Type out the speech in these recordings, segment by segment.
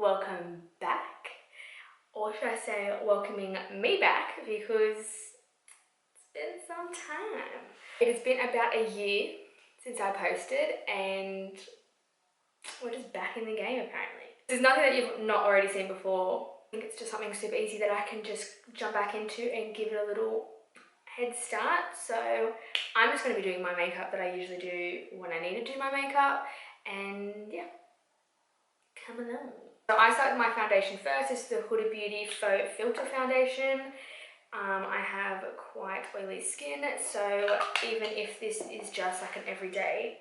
welcome back, or should I say welcoming me back, because it's been some time. It has been about a year since I posted and we're just back in the game apparently. There's nothing that you've not already seen before. I think it's just something super easy that I can just jump back into and give it a little head start. So I'm just going to be doing my makeup that I usually do when I need to do my makeup, and yeah, come along. So I start with my foundation first. This is the Huda Beauty Faux Filter Foundation. I have quite oily skin, so even if this is just like an everyday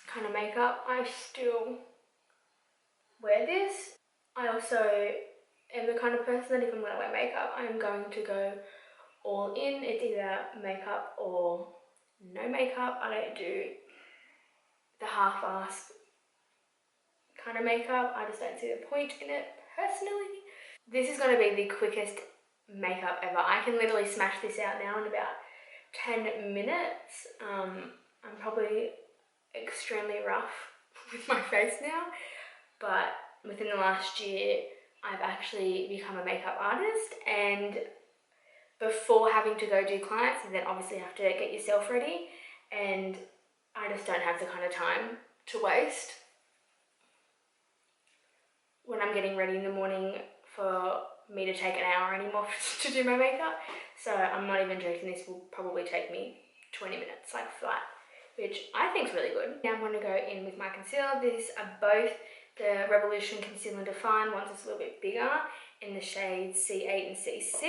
kind of makeup, I still wear this. I also am the kind of person that if I'm going to wear makeup, I'm going to go all in. It's either makeup or no makeup. I don't do the half-assed kind of makeup. I just don't see the point in it personally. This is going to be the quickest makeup ever. I can literally smash this out now in about 10 minutes. I'm probably extremely rough with my face now, but within the last year I've actually become a makeup artist, and before having to go do clients, and then obviously you have to get yourself ready, and I just don't have the kind of time to waste when I'm getting ready in the morning for me to take an hour anymore to do my makeup. So I'm not even joking, this will probably take me 20 minutes, like flat, which I think is really good. Now I'm going to go in with my concealer. These are both the Revolution Conceal and Define. One's just a little bit bigger in the shades C8 and C6.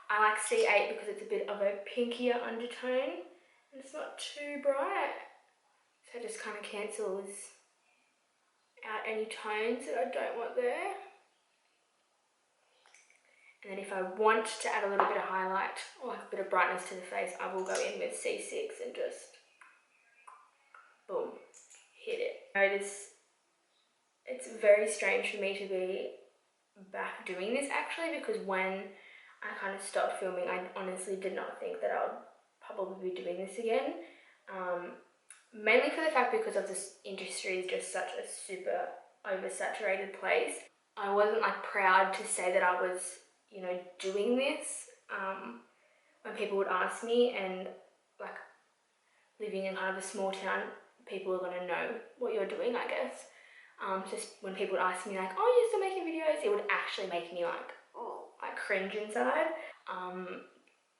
I like C8 because it's a bit of a pinkier undertone and it's not too bright. So it just kind of cancels out any tones that I don't want there. And then if I want to add a little bit of highlight or like a bit of brightness to the face, I will go in with C6 and just boom, hit it. Notice it's very strange for me to be back doing this actually, because when I kind of stopped filming, I honestly did not think that I would probably be doing this again. Mainly for the fact because of this industry is just such a super oversaturated place. I wasn't like proud to say that I was, you know, doing this. When people would ask me, and like living in kind of a small town, people are going to know what you're doing, I guess. Just when people would ask me like, oh, you're still making videos, it would actually make me like, oh, like cringe inside.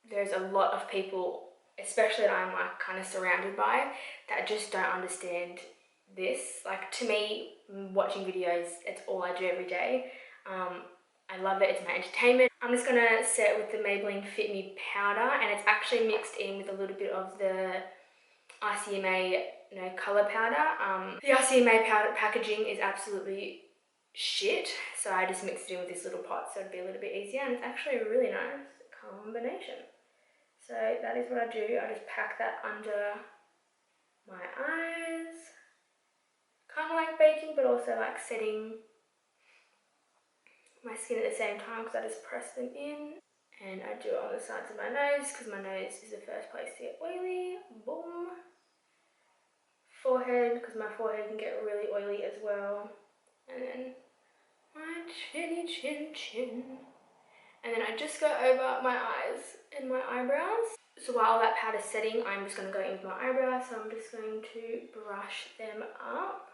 There's a lot of people, especially that I'm like kind of surrounded by, that just don't understand this. Like to me, watching videos, it's all I do every day. I love it, it's my entertainment. I'm just gonna set with the Maybelline Fit Me powder, and it's actually mixed in with a little bit of the RCMA colour powder. The RCMA powder packaging is absolutely shit, so I just mixed it in with this little pot so it'd be a little bit easier, and it's actually a really nice combination. So that is what I do. I just pack that under my eyes, kind of like baking, but also like setting my skin at the same time, because I just press them in. And I do it on the sides of my nose because my nose is the first place to get oily. Boom. Forehead, because my forehead can get really oily as well. And then my chinny chin. And then I just go over my eyes and my eyebrows. So while that powder's setting, I'm just going to go in with my eyebrows. So I'm just going to brush them up.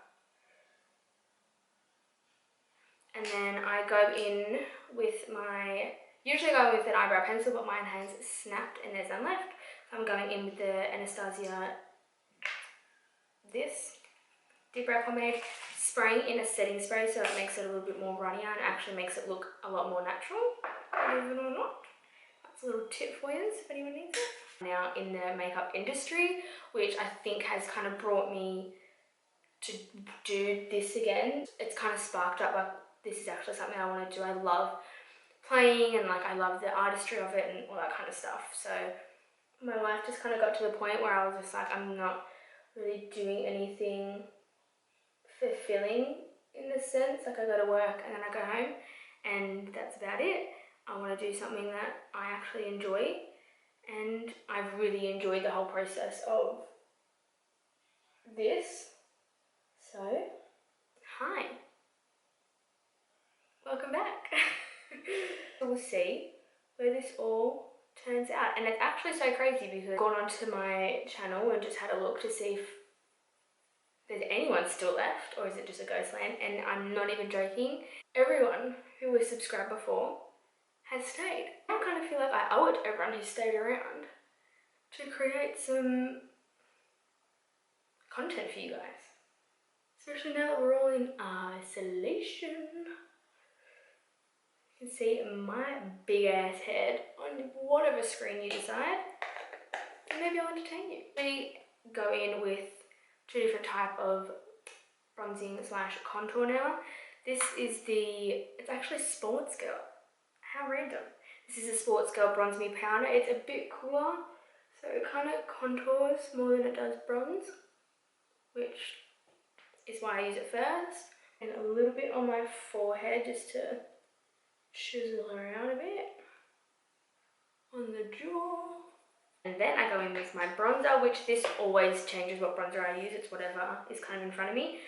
And then I go in with my, usually I go with an eyebrow pencil, but mine has snapped and there's none left. So I'm going in with the Anastasia, this Deep Brow Pomade, spraying in a setting spray so it makes it a little bit more runnier and actually makes it look a lot more natural, believe it or not. That's a little tip for you if anyone needs it. Now in the makeup industry, which I think has kind of brought me to do this again. It's kind of sparked up like, this is actually something I want to do. I love playing and like I love the artistry of it and all that kind of stuff. So my life just kind of got to the point where I was just like, I'm not really doing anything fulfilling in the sense. Like I go to work and then I go home and that's about it. I want to do something that I actually enjoy, and I've really enjoyed the whole process of this. So, hi. will see where this all turns out. And it's actually so crazy because I've gone onto my channel and just had a look to see if there's anyone still left or is it just a ghost land, and I'm not even joking. Everyone who was subscribed before has stayed. I kind of feel like I owe it to everyone who stayed around to create some content for you guys. Especially now that we're all in isolation. You can see my big ass head on whatever screen you decide. And maybe I'll entertain you. We go in with two different type of bronzing slash contour now. This is it's actually Sports Girl. How random. This is a Sports Girl Bronze Me Powder. It's a bit cooler, so it kind of contours more than it does bronze, which is why I use it first. And a little bit on my forehead just to chisel her out a bit. On the jaw. And then I go in with my bronzer, which this always changes what bronzer I use. It's whatever is kind of in front of me.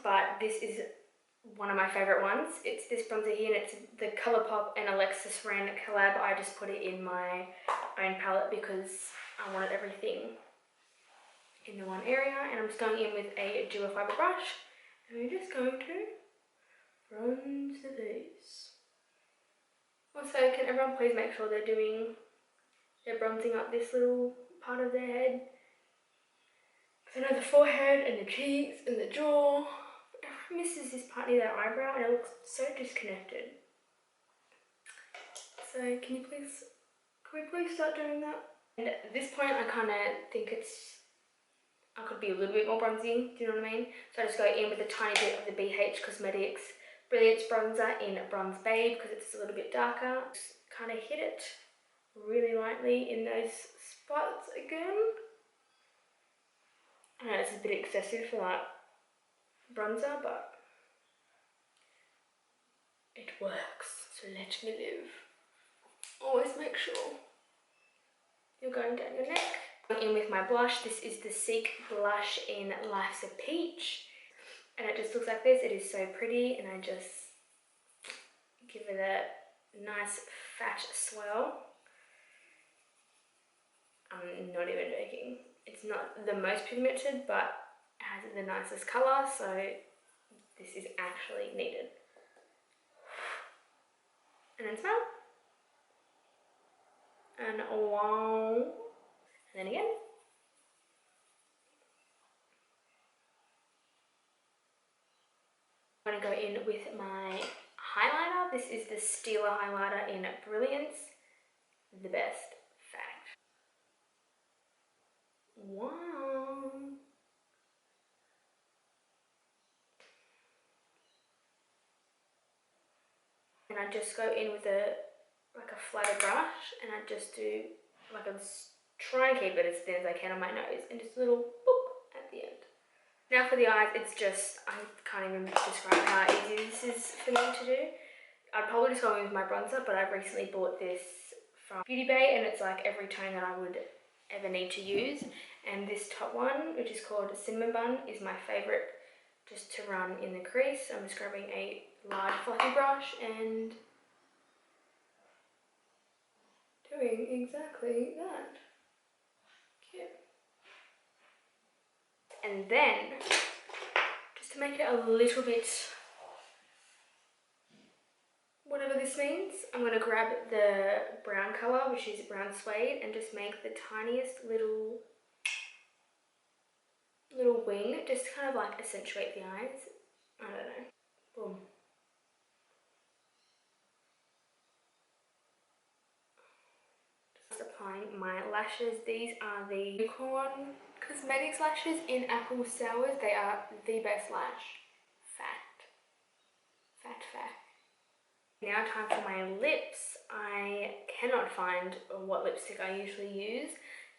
But this is one of my favourite ones. It's this bronzer here, and it's the Colourpop and Alexis Ren collab. I just put it in my own palette because I wanted everything in the one area. And I'm just going in with a dual fibre brush. And we're just going to bronze the face. Also, can everyone please make sure they're bronzing up this little part of their head? Because I know the forehead and the cheeks and the jaw, everyone misses this part near their eyebrow and it looks so disconnected. So can we please start doing that? And at this point I kind of think I could be a little bit more bronzy, do you know what I mean? So I just go in with a tiny bit of the BH Cosmetics Brilliance Bronzer in Bronze Babe because it's a little bit darker. Just kind of hit it really lightly in those spots again. I know it's a bit excessive for that bronzer, but it works, so let me live. Always make sure you're going down your neck. In with my blush. This is the Seek blush in Life's a Peach, and it just looks like this. It is so pretty, and I just give it a nice fat swirl. I'm not even joking. It's not the most pigmented, but it has the nicest colour, so this is actually needed. And then smell. And wow. And then again. I'm going to go in with my highlighter. This is the Stila highlighter in Brilliance. The best fact. Wow. And I just go in with a flatter brush, and I just do try and keep it as thin as I can on my nose, and just a little boop at the end. Now for the eyes, it's just, I can't even describe how easy this is for me to do. I'd probably just go in with my bronzer, but I've recently bought this from Beauty Bay, and it's like every tone that I would ever need to use. And this top one, which is called Cinnamon Bun, is my favourite just to run in the crease. I'm just grabbing a large fluffy brush and doing exactly that. Cute. And then, just to make it a little bit, whatever this means, I'm going to grab the brown colour, which is Brown Suede, and just make the tiniest little wing, just to kind of like accentuate the eyes. I don't know. Boom. Just applying my lashes. These are the Unicorn Cosmetics lashes in Apple Sours. They are the best lash. Fact. Fact, fact. Now time for my lips. I cannot find what lipstick I usually use.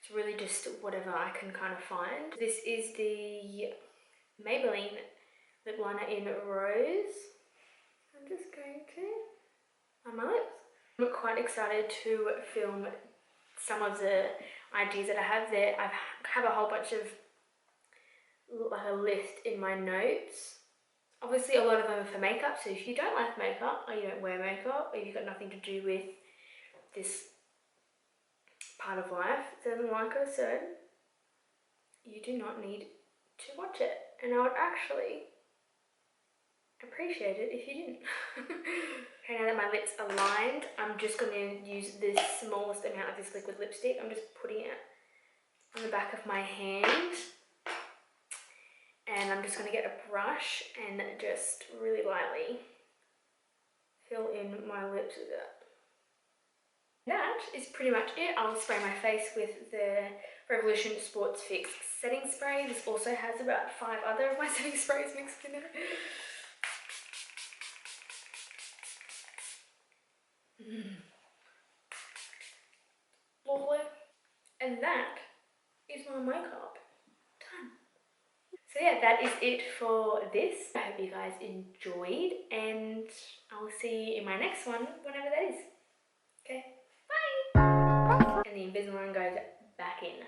It's really just whatever I can kind of find. This is the Maybelline lip liner in Rose. I'm just going to on my lips. I'm quite excited to film some of the ideas that I have there. I have a whole bunch of, like a list in my notes Obviously a lot of them are for makeup, so if you don't like makeup or you don't wear makeup or you've got nothing to do with this part of life, then like I said, you do not need to watch it. And I would actually appreciate it if you didn't. Okay, now that my lips are lined, I'm just going to use the smallest amount of this liquid lipstick. I'm just putting it on the back of my hand. And I'm just going to get a brush and just really lightly fill in my lips with it. That is pretty much it. I'll spray my face with the Revolution Sports Fix setting spray. This also has about 5 other of my setting sprays mixed in it. Lovely. And that is my makeup done. So yeah, that is it for this. I hope you guys enjoyed, and I'll see you in my next one, whenever that is. Okay, bye! And the Invisalign goes back in.